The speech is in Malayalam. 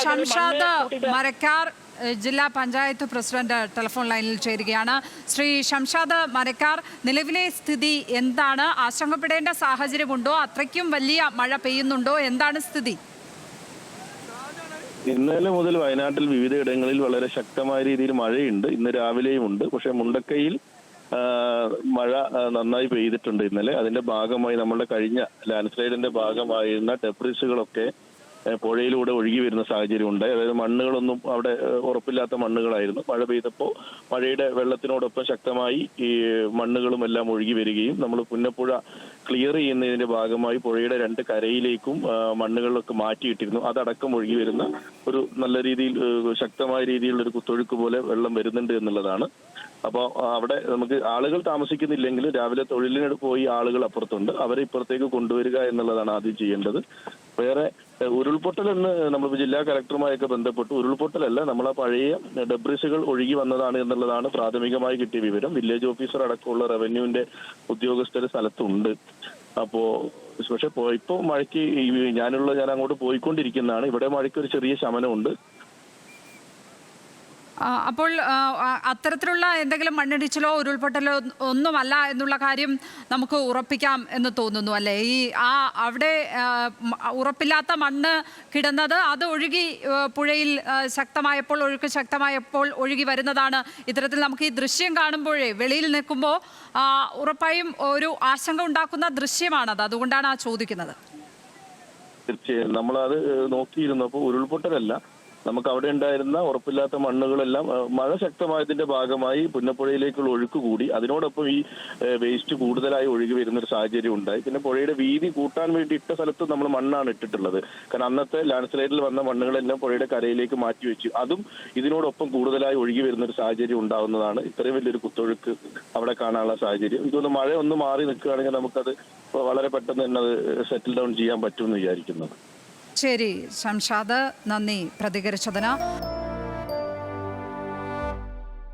ഷംഷാദ് മരക്കാർ ജില്ലാ പഞ്ചായത്ത് പ്രസിഡന്റ് ടെലിഫോൺ ലൈനിൽ ചേരുകയാണ്. ശ്രീ ഷംഷാദ് മരക്കാർ, നിലവിലെ സ്ഥിതി എന്താണ്? ആശങ്കപ്പെടേണ്ട സാഹചര്യമുണ്ടോ? അത്രയ്ക്കും വലിയ മഴ പെയ്യുന്നുണ്ടോ? എന്താണ് സ്ഥിതി? ഇന്നലെ മുതൽ വയനാട്ടിൽ വിവിധയിടങ്ങളിൽ വളരെ ശക്തമായ രീതിയിൽ മഴയുണ്ട്. ഇന്ന് രാവിലെയും ഉണ്ട്. പക്ഷെ മുണ്ടക്കയിൽ മഴ നന്നായി പെയ്തിട്ടുണ്ട് ഇന്നലെ. അതിന്റെ ഭാഗമായി നമ്മുടെ കഴിഞ്ഞ ലാൻഡ് സ്ലൈഡിന്റെ ഭാഗമായിരുന്ന ടെബ്രിസുകളൊക്കെ പുഴയിലൂടെ ഒഴുകി വരുന്ന സാഹചര്യം ഉണ്ടായി. അതായത് മണ്ണുകളൊന്നും അവിടെ ഉറപ്പില്ലാത്ത മണ്ണുകളായിരുന്നു. മഴ പെയ്തപ്പോൾ മഴയുടെ വെള്ളത്തിനോടൊപ്പം ശക്തമായി ഈ മണ്ണുകളും എല്ലാം ഒഴുകി വരികയും നമ്മൾ പുന്നപ്പുഴ ക്ലിയർ ചെയ്യുന്നതിന്റെ ഭാഗമായി പുഴയുടെ രണ്ട് കരയിലേക്കും മണ്ണുകളിലൊക്കെ മാറ്റിയിട്ടിരുന്നു. അതടക്കം ഒഴുകി വരുന്ന ഒരു നല്ല രീതിയിൽ ശക്തമായ രീതിയിലുള്ള ഒരു കുത്തൊഴുക്ക് പോലെ വെള്ളം വരുന്നുണ്ട് എന്നുള്ളതാണ്. അപ്പോൾ അവിടെ നമുക്ക് ആളുകൾ താമസിക്കുന്നില്ലെങ്കിലും രാവിലെ തൊഴിലിന് പോയി ആളുകൾ അപ്പുറത്തുണ്ട്. അവരെ ഇപ്പുറത്തേക്ക് കൊണ്ടുവരിക എന്നുള്ളതാണ് ആദ്യം ചെയ്യേണ്ടത്. വേറെ ഉരുൾപൊട്ടലെന്ന് നമ്മൾ ജില്ലാ കലക്ടറുമായൊക്കെ ബന്ധപ്പെട്ടു. ഉരുൾപൊട്ടലല്ല, നമ്മളെ പഴയ ഡെബ്രിസുകൾ ഒഴുകി വന്നതാണ് എന്നുള്ളതാണ് പ്രാഥമികമായി കിട്ടിയ വിവരം. വില്ലേജ് ഓഫീസർ അടക്കമുള്ള റവന്യൂവിന്റെ ഉദ്യോഗസ്ഥർ സ്ഥലത്തുണ്ട്. അപ്പോ പക്ഷെ ഇപ്പോ മഴയ്ക്ക് ഞാൻ അങ്ങോട്ട് പോയിക്കൊണ്ടിരിക്കുന്നതാണ്. ഇവിടെ മഴയ്ക്ക് ഒരു ചെറിയ ശമനമുണ്ട്. അപ്പോൾ അത്തരത്തിലുള്ള എന്തെങ്കിലും മണ്ണിടിച്ചിലോ ഉരുൾപൊട്ടലോ ഒന്നുമല്ല എന്നുള്ള കാര്യം നമുക്ക് ഉറപ്പിക്കാം എന്ന് തോന്നുന്നു അല്ലേ? അവിടെ ഉറപ്പില്ലാത്ത മണ്ണ് കിടന്നത് അത് ഒഴുകി പുഴയിൽ ഒഴുക്ക് ശക്തമായപ്പോൾ ഒഴുകി വരുന്നതാണ്. ഇത്തരത്തിൽ നമുക്ക് ഈ ദൃശ്യം കാണുമ്പോഴേ വെളിയിൽ നിൽക്കുമ്പോൾ ഉറപ്പായും ഒരു ആശങ്ക ഉണ്ടാക്കുന്ന ദൃശ്യമാണത്. അതുകൊണ്ടാണ് ചോദിക്കുന്നത്. തീർച്ചയായും നമ്മളത് നോക്കിയിരുന്നപ്പോൾ ഉരുൾപൊട്ടലല്ല, നമുക്ക് അവിടെ ഉണ്ടായിരുന്ന ഉറപ്പില്ലാത്ത മണ്ണുകളെല്ലാം മഴ ശക്തമായതിന്റെ ഭാഗമായി പുന്നപ്പുഴയിലേക്കുള്ള ഒഴുക്ക് കൂടി. അതിനോടൊപ്പം ഈ വേസ്റ്റ് കൂടുതലായി ഒഴുകി വരുന്ന ഒരു സാഹചര്യം ഉണ്ടായി. പിന്നെ പുഴയുടെ വീതി കൂട്ടാൻ വേണ്ടി ഇട്ട സ്ഥലത്ത് നമ്മൾ മണ്ണാണ് ഇട്ടിട്ടുള്ളത്. കാരണം അന്നത്തെ ലാൻഡ് സ്ലൈഡിൽ വന്ന മണ്ണുകളെല്ലാം പുഴയുടെ കരയിലേക്ക് മാറ്റിവെച്ചു. അതും ഇതിനോടൊപ്പം കൂടുതലായി ഒഴുകി വരുന്ന ഒരു സാഹചര്യം ഉണ്ടാവുന്നതാണ് ഇത്രയും വലിയൊരു കുത്തൊഴുക്ക് അവിടെ കാണാനുള്ള സാഹചര്യം. ഇതൊന്ന് മഴ ഒന്ന് മാറി നിൽക്കുകയാണെങ്കിൽ നമുക്കത് വളരെ പെട്ടെന്ന് തന്നെ അത് സെറ്റിൽ ഡൗൺ ചെയ്യാൻ പറ്റുമെന്ന് വിചാരിക്കുന്നത്. ശരി ഷംഷാദ്, നന്ദി പ്രതികരിച്ചതിന്.